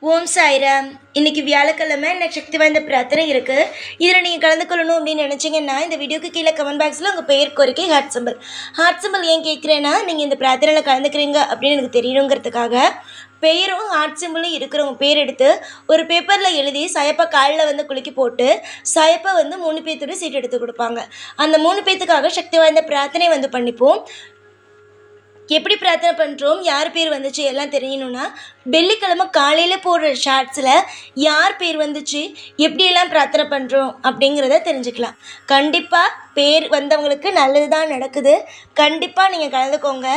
ஓம் சாய்ராம். இன்னைக்கு வியாழக்கிழமை எனக்கு சக்தி வாய்ந்த பிரார்த்தனை இருக்குது. இதில் நீங்கள் கலந்து கொள்ளணும் அப்படின்னு நினச்சிங்கன்னா இந்த வீடியோக்கு கீழே கமெண்ட் பாக்ஸில் உங்கள் பெயர் கோரிக்கை ஹார்ட் சிம்பிள் ஏன் கேட்குறேன்னா, நீங்கள் இந்த பிரார்த்தனையில் கலந்துக்கிறீங்க அப்படின்னு எனக்கு தெரியணுங்கிறதுக்காக பெயரும் ஹார்ட் சிம்பிளும் இருக்கிறவங்க பேர் எடுத்து ஒரு பேப்பரில் எழுதி சாயப்பா காலில் குலுக்கி போட்டு சாயப்பா 3 பேர்த்தோட சீட் எடுத்து கொடுப்பாங்க. அந்த 3 பேர்த்துக்காக சக்தி வாய்ந்த பிரார்த்தனை பண்ணிப்போம். எப்படி பிரார்த்தனை பண்ணுறோம், யார் பேர் வந்துச்சு எல்லாம் தெரியணும்னா வெள்ளிக்கிழமை காலையில் போடுற ஷார்ட்ஸில் யார் பேர் வந்துச்சு, எப்படியெல்லாம் பிரார்த்தனை பண்ணுறோம் அப்படிங்கிறத தெரிஞ்சுக்கலாம். கண்டிப்பாக பேர் வந்தவங்களுக்கு நல்லது தான் நடக்குது. கண்டிப்பாக நீங்கள் கலந்துக்கோங்க.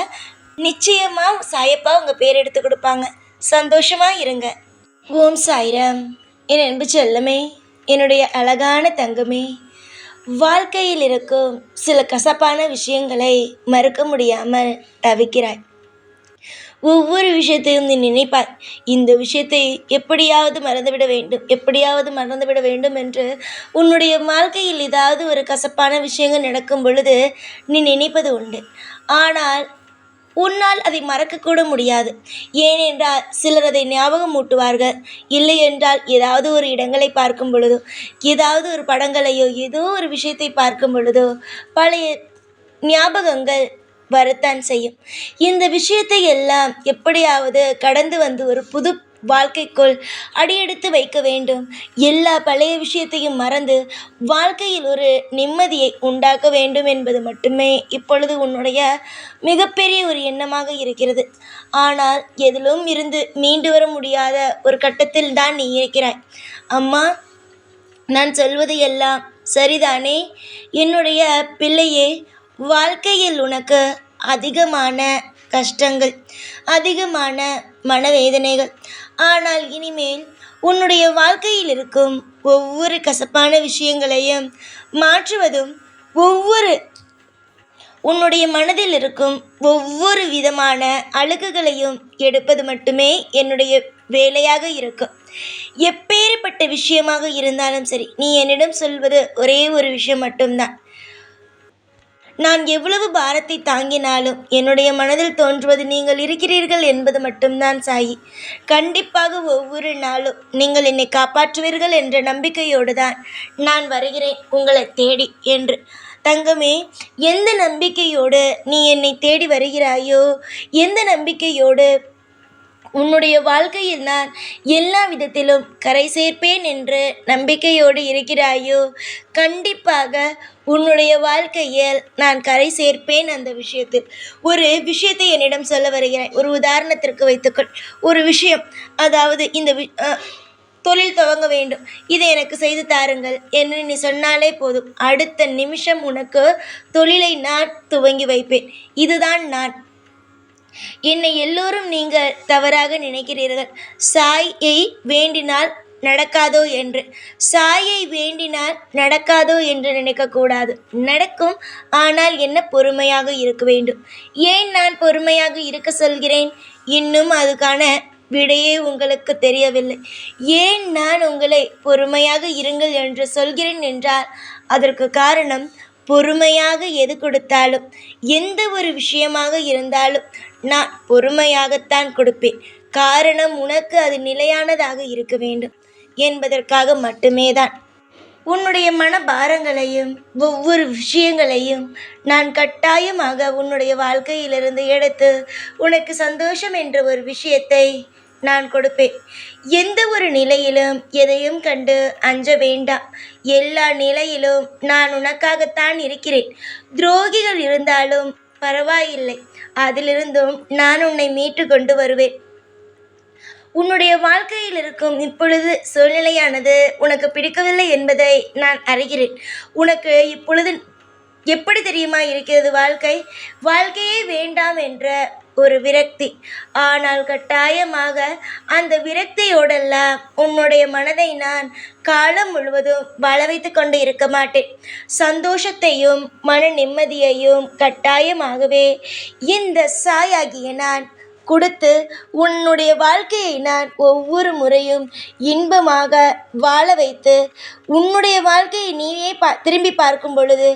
நிச்சயமாக சாயப்பா உங்கள் பேர் எடுத்து கொடுப்பாங்க. சந்தோஷமாக இருங்க. ஓம் சாய்ராம். என் அன்பு செல்லமே, என்னுடைய அழகான தங்கமே, வாழ்க்கையில் இருக்கும் சில கசப்பான விஷயங்களை மறுக்க முடியாமல் தவிக்கிறாய். ஒவ்வொரு விஷயத்தையும் நீ நினைப்பாய், இந்த விஷயத்தை எப்படியாவது மறந்துவிட வேண்டும் என்று. உன்னுடைய வாழ்க்கையில் ஏதாவது ஒரு கசப்பான விஷயங்கள் நடக்கும் பொழுது நீ நினைப்பது உண்டு. ஆனால் உன்னால் அதை மறக்கக்கூட முடியாது. ஏனென்றால் சிலர் அதை ஞாபகம் ஊட்டுவார்கள். இல்லை என்றால் ஏதாவது ஒரு இடங்களை பார்க்கும் பொழுதோ, ஏதாவது ஒரு படங்களையோ, ஏதோ ஒரு விஷயத்தை பார்க்கும் பொழுதோ பழைய ஞாபகங்கள் வரத்தான் செய்யும். இந்த விஷயத்தை எல்லாம் எப்படியாவது கடந்து ஒரு புது வாழ்க்கைக்குள் அடியெடுத்து வைக்க வேண்டும். எல்லா பழைய விஷயத்தையும் மறந்து வாழ்க்கையில் ஒரு நிம்மதியை உண்டாக்க வேண்டும் என்பது மட்டுமே இப்பொழுது உன்னுடைய மிகப்பெரிய ஒரு எண்ணமாக இருக்கிறது. ஆனால் எதிலும் இருந்து மீண்டு வர முடியாத ஒரு கட்டத்தில் தான் நீ இருக்கிறாய். அம்மா, நான் சொல்வது எல்லாம் சரிதானே? என்னுடைய பிள்ளையே, வாழ்க்கையில் உனக்கு அதிகமான கஷ்டங்கள், அதிகமான மனவேதனைகள். ஆனால் இனிமேல் உன்னுடைய வாழ்க்கையில் இருக்கும் ஒவ்வொரு கசப்பான விஷயங்களையும் மாற்றுவதும், உன்னுடைய மனதில் இருக்கும் ஒவ்வொரு விதமான அழுகுகளையும் எடுப்பது மட்டுமே என்னுடைய வேலையாக இருக்கும். எப்பேற்பட்ட விஷயமாக இருந்தாலும் சரி, நீ என்னிடம் சொல்வது ஒரே ஒரு விஷயம் மட்டும்தான். நான் எவ்வளவு பாரத்தை தாங்கினாலும் என்னுடைய மனதில் தோன்றுவது நீங்கள் இருக்கிறீர்கள் என்பது மட்டும்தான் சாயி. கண்டிப்பாக ஒவ்வொரு நாளும் நீங்கள் என்னை காப்பாற்றுவீர்கள் என்ற நம்பிக்கையோடு தான் நான் வருகிறேன் உங்களை தேடி என்று. தங்கமே, எந்த நம்பிக்கையோடு நீ என்னை தேடி வருகிறாயோ, எந்த நம்பிக்கையோடு உன்னுடைய வாழ்க்கையில் நான் எல்லா விதத்திலும் கரை சேர்ப்பேன் என்று நம்பிக்கையோடு இருக்கிறாயோ, கண்டிப்பாக உன்னுடைய வாழ்க்கையில் நான் கரை சேர்ப்பேன். அந்த விஷயத்தில் ஒரு விஷயத்தை என்னிடம் சொல்ல வருகிறாய். ஒரு உதாரணத்திற்கு வைத்துக்கொள். ஒரு விஷயம், அதாவது இந்த தொழில் துவங்க வேண்டும், இதை எனக்கு செய்து தாருங்கள் என்று நீ சொன்னாலே போதும், அடுத்த நிமிஷம் உனக்கு தொழிலை நான் துவங்கி வைப்பேன். இதுதான் நான். என்னை எல்லோரும் நீங்கள் தவறாக நினைக்கிறீர்கள். சாயை வேண்டினால் நடக்காதோ என்று. சாயை வேண்டினால் நடக்காதோ என்று நினைக்கக்கூடாது. நடக்கும். ஆனால் என்ன, பொறுமையாக இருக்க வேண்டும். ஏன் நான் பொறுமையாக இருக்க சொல்கிறேன்? இன்னும் அதுக்கான விடையே உங்களுக்கு தெரியவில்லை. ஏன் நான் உங்களை பொறுமையாக இருங்கள் என்று சொல்கிறேன் என்றால் அதற்கு காரணம், பொறுமையாக எது கொடுத்தாலும், எந்த ஒரு விஷயமாக இருந்தாலும் நான் பொறுமையாகத்தான் கொடுப்பேன். காரணம், உனக்கு அது நிலையானதாக இருக்க வேண்டும் என்பதற்காக மட்டுமே தான். உன்னுடைய மனபாரங்களையும் ஒவ்வொரு விஷயங்களையும் நான் கட்டாயமாக உன்னுடைய வாழ்க்கையிலிருந்து எடுத்து உனக்கு சந்தோஷம் என்ற ஒரு விஷயத்தை நான் கொடுப்பேன். எந்த ஒரு நிலையிலும் எதையும் கண்டு அஞ்ச வேண்டாம். எல்லா நிலையிலும் நான் உனக்காகத்தான் இருக்கிறேன். துரோகிகள் இருந்தாலும் பரவாயில்லை, அதிலிருந்தும் நான் உன்னை மீட்டு கொண்டு வருவேன். உன்னுடைய வாழ்க்கையில் இருக்கும் இப்பொழுது சூழ்நிலையானது உனக்கு பிடிக்கவில்லை என்பதை நான் அறிகிறேன். உனக்கு இப்பொழுது எப்படி தெரியுமா இருக்கிறது? வாழ்க்கையே வேண்டாம் என்ற ஒரு விரக்தி. ஆனால் கட்டாயமாக அந்த விரக்தியோடெல்லாம் உன்னுடைய மனதை நான் காலம் முழுவதும் வாழ வைத்து கொண்டு இருக்க மாட்டேன். சந்தோஷத்தையும் மன நிம்மதியையும் கட்டாயமாகவே இந்த சாயாகிய நான் கொடுத்து உன்னுடைய வாழ்க்கையை நான் ஒவ்வொரு முறையும் இன்பமாக வாழ வைத்து உன்னுடைய வாழ்க்கையை நீயே திரும்பி பார்க்கும் பொழுது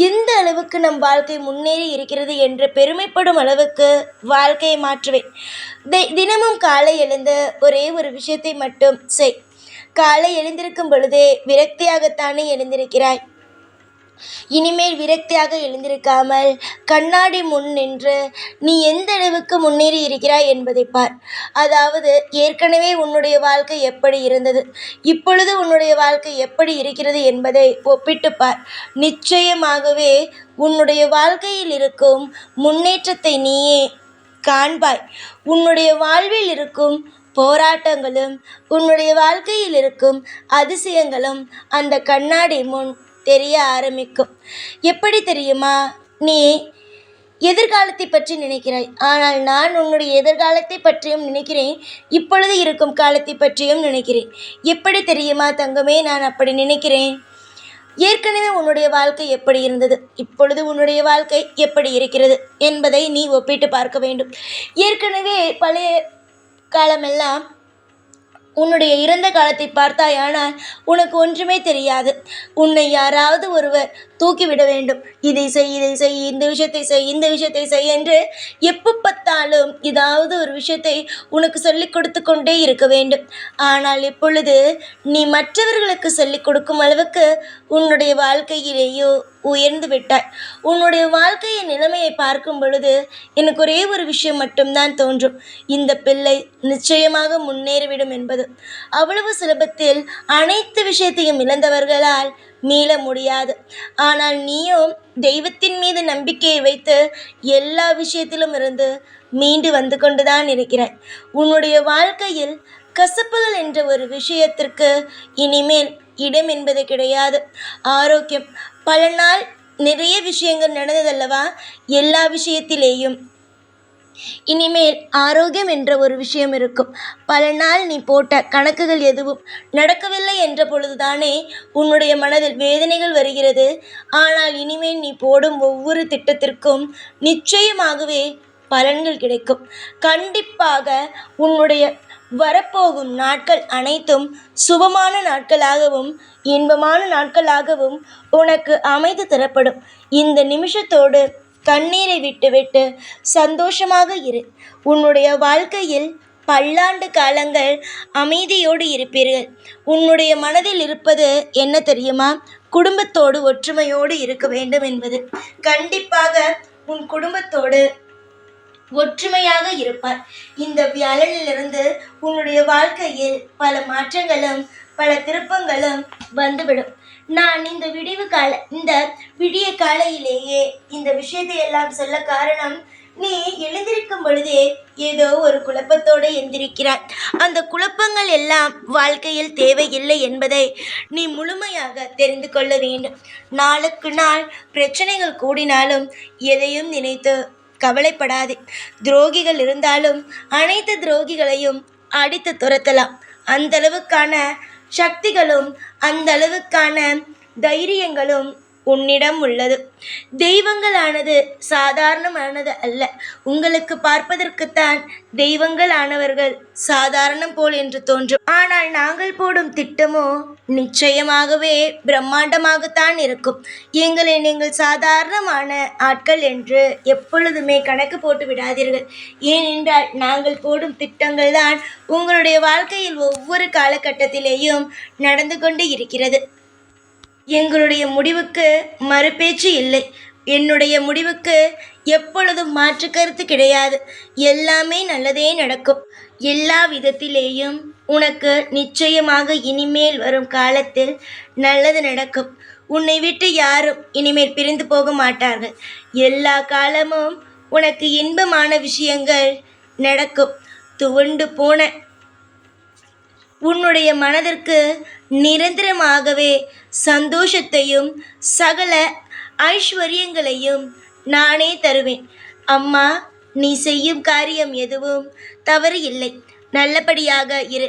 எந்த அளவுக்கு நம் வாழ்க்கை முன்னேறி இருக்கிறது என்று பெருமைப்படும் அளவுக்கு வாழ்க்கையை மாற்றுவேன். தினமும் காலை எழுந்து ஒரே ஒரு விஷயத்தை மட்டும் செய். காலை எழுந்திருக்கும் பொழுதே விரக்தியாகத்தானே எழுந்திருக்கிறாய். இனிமேல் விரக்தியாக எழுந்திருக்காமல் கண்ணாடி முன் நின்று நீ எந்த அளவுக்கு முன்னேறி இருக்கிறாய் என்பதை பார். அதாவது ஏற்கனவே உன்னுடைய வாழ்க்கை எப்படி இருந்தது, இப்பொழுது உன்னுடைய வாழ்க்கை எப்படி இருக்கிறது என்பதை ஒப்பிட்டு பார். நிச்சயமாகவே உன்னுடைய வாழ்க்கையில் இருக்கும் முன்னேற்றத்தை நீயே காண்பாய். உன்னுடைய வாழ்வில் இருக்கும் போராட்டங்களும் உன்னுடைய வாழ்க்கையில் இருக்கும் அதிசயங்களும் அந்த கண்ணாடி முன் தெரிய ஆரம்பிக்கும். எப்படி தெரியுமா? நீ எதிர்காலத்தை பற்றி நினைக்கிறாய், ஆனால் நான் உன்னுடைய எதிர்காலத்தை பற்றியும் நினைக்கிறேன், இப்பொழுது இருக்கும் காலத்தை பற்றியும் நினைக்கிறேன். எப்படி தெரியுமா தங்கமே? நான் அப்படி நினைக்கிறேன். ஏற்கனவே உன்னுடைய வாழ்க்கை எப்படி இருந்தது, இப்பொழுது உன்னுடைய வாழ்க்கை எப்படி இருக்கிறது என்பதை நீ ஒப்பிட்டு பார்க்க வேண்டும். ஏற்கனவே பழைய காலமெல்லாம் உன்னுடைய இறந்த காலத்தை பார்த்தாயானால் உனக்கு ஒன்றுமே தெரியாது. உன்னை யாராவது ஒருவர் தூக்கிவிட வேண்டும். இதை செய், இதை செய், இந்த விஷயத்தை செய், இந்த விஷயத்தை செய் என்று எப்போ பார்த்தாலும் ஏதாவது ஒரு விஷயத்தை உனக்கு சொல்லிக் கொடுத்து கொண்டே இருக்க வேண்டும். ஆனால் இப்பொழுது நீ மற்றவர்களுக்கு சொல்லிக் கொடுக்கும் அளவுக்கு உன்னுடைய வாழ்க்கையிலேயோ உயர்ந்து விட்டாய். உன்னுடைய வாழ்க்கையின் நிலைமையை பார்க்கும் பொழுது எனக்கு ஒரே ஒரு விஷயம் மட்டும்தான் தோன்றும். இந்த பிள்ளை நிச்சயமாக முன்னேறிவிடும் என்பது. அவ்வளவு சுலபத்தில் அனைத்து விஷயத்தையும் இழந்தவர்களால் மீள முடியாது. ஆனால் நீயும் தெய்வத்தின் மீது நம்பிக்கையை வைத்து எல்லா விஷயத்திலும் இருந்து மீண்டு வந்து கொண்டுதான் இருக்கிறாய். உன்னுடைய வாழ்க்கையில் கசப்புகள் என்ற ஒரு விஷயத்திற்கு இனிமேல் இடம் என்பது கிடையாது. ஆரோக்கியம், பல நாள் நிறைய விஷயங்கள் நடந்ததல்லவா? எல்லா விஷயத்திலேயும் இனிமேல் ஆரோக்கியம் என்ற ஒரு விஷயம் இருக்கும். பல நாள் நீ போட்ட கணக்குகள் எதுவும் நடக்கவில்லை என்ற பொழுதுதானே உன்னுடைய மனதில் வேதனைகள் வருகிறது. ஆனால் இனிமேல் நீ போடும் ஒவ்வொரு திட்டத்திற்கும் நிச்சயமாகவே பலன்கள் கிடைக்கும். கண்டிப்பாக உன்னுடைய வரப்போகும் நாட்கள் அனைத்தும் சுபமான நாட்களாகவும் இன்பமான நாட்களாகவும் உனக்கு அமைத்து தரப்படும். இந்த நிமிஷத்தோடு கண்ணீரை விட்டுவிட்டு சந்தோஷமாக இரு. உன்னுடைய வாழ்க்கையில் பல்லாண்டு காலங்கள் அமைதியோடு இருப்பீர்கள். உன்னுடைய மனதில் இருப்பது என்ன தெரியுமா? குடும்பத்தோடு ஒற்றுமையோடு இருக்க வேண்டும் என்பது. கண்டிப்பாக உன் குடும்பத்தோடு ஒற்றுமையாக இருப்பார். இந்த வியாழனிலிருந்து உன்னுடைய வாழ்க்கையில் பல மாற்றங்களும் பல திருப்பங்களும் வந்துவிடும். நான் இந்த விடிய காலையிலேயே இந்த விஷயத்தை எல்லாம் சொல்ல காரணம், நீ எழுந்திருக்கும் பொழுதே ஏதோ ஒரு குழப்பத்தோடு எந்திருக்கிறாய். அந்த குழப்பங்கள் எல்லாம் வாழ்க்கையில் தேவையில்லை என்பதை நீ முழுமையாக தெரிந்து கொள்ள வேண்டும். நாளுக்கு நாள் பிரச்சனைகள் கூடினாலும் எதையும் நினைத்து கவலைப்படாதே. துரோகிகள் இருந்தாலும் அனைத்து துரோகிகளையும் அடித்து துரத்தலாம். அந்த அளவுக்கான சக்திகளும் அந்த அளவுக்கான தைரியங்களும் உன்னிடம் உள்ளது. தெய்வங்களானது சாதாரணமானது அல்ல. உங்களுக்கு பார்ப்பதற்குத்தான் தெய்வங்கள் ஆனவர்கள் சாதாரணம் போல் என்று தோன்றும். ஆனால் நாங்கள் போடும் திட்டமோ நிச்சயமாகவே பிரம்மாண்டமாகத்தான் இருக்கும். எங்களை நீங்கள் சாதாரணமான ஆட்கள் என்று எப்பொழுதுமே கணக்கு போட்டு விடாதீர்கள். ஏனென்றால் நாங்கள் போடும் திட்டங்கள் தான் உங்களுடைய வாழ்க்கையில் ஒவ்வொரு காலகட்டத்திலேயும் நடந்து கொண்டு இருக்கிறது. எங்களுடைய முடிவுக்கு மறுபேச்சு இல்லை. என்னுடைய முடிவுக்கு எப்பொழுதும் மாற்று கருத்து கிடையாது. எல்லாமே நல்லதே நடக்கும். எல்லா விதத்திலேயும் உனக்கு நிச்சயமாக இனிமேல் வரும் காலத்தில் நல்லது நடக்கும். உன்னை விட்டு யாரும் இனிமேல் பிரிந்து போக மாட்டார்கள். எல்லா காலமும் உனக்கு இன்பமான விஷயங்கள் நடக்கும். துவண்டு போன உன்னுடைய மனதிற்கு நிரந்தரமாகவே சந்தோஷத்தையும் சகல ஐஸ்வர்யங்களையும் நானே தருவேன். அம்மா, நீ செய்யும் காரியம் எதுவும் தவறு இல்லை. நல்லபடியாக இரு,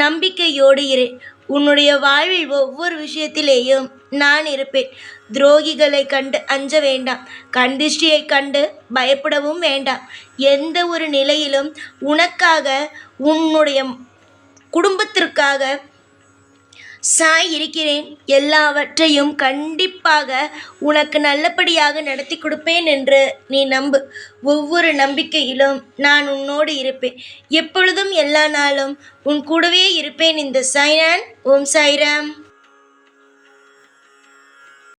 நம்பிக்கையோடு இரு. உன்னுடைய வாழ்வில் ஒவ்வொரு விஷயத்திலேயும் நான் இருப்பேன். துரோகிகளை கண்டு அஞ்ச வேண்டாம். கண்திஷ்டியை கண்டு பயப்படவும் வேண்டாம். எந்த ஒரு நிலையிலும் உனக்காக, உன்னுடைய குடும்பத்திற்காக சாய் இருக்கிறேன். எல்லாவற்றையும் கண்டிப்பாக உனக்கு நல்லபடியாக நடத்தி கொடுப்பேன் என்று நீ நம்பு. ஒவ்வொரு நம்பிக்கையிலும் நான் உன்னோடு இருப்பேன். எப்பொழுதும் எல்லா நாளும் உன் கூடவே இருப்பேன். இந்த சாய்ராம். ஓம் சாய்ராம்.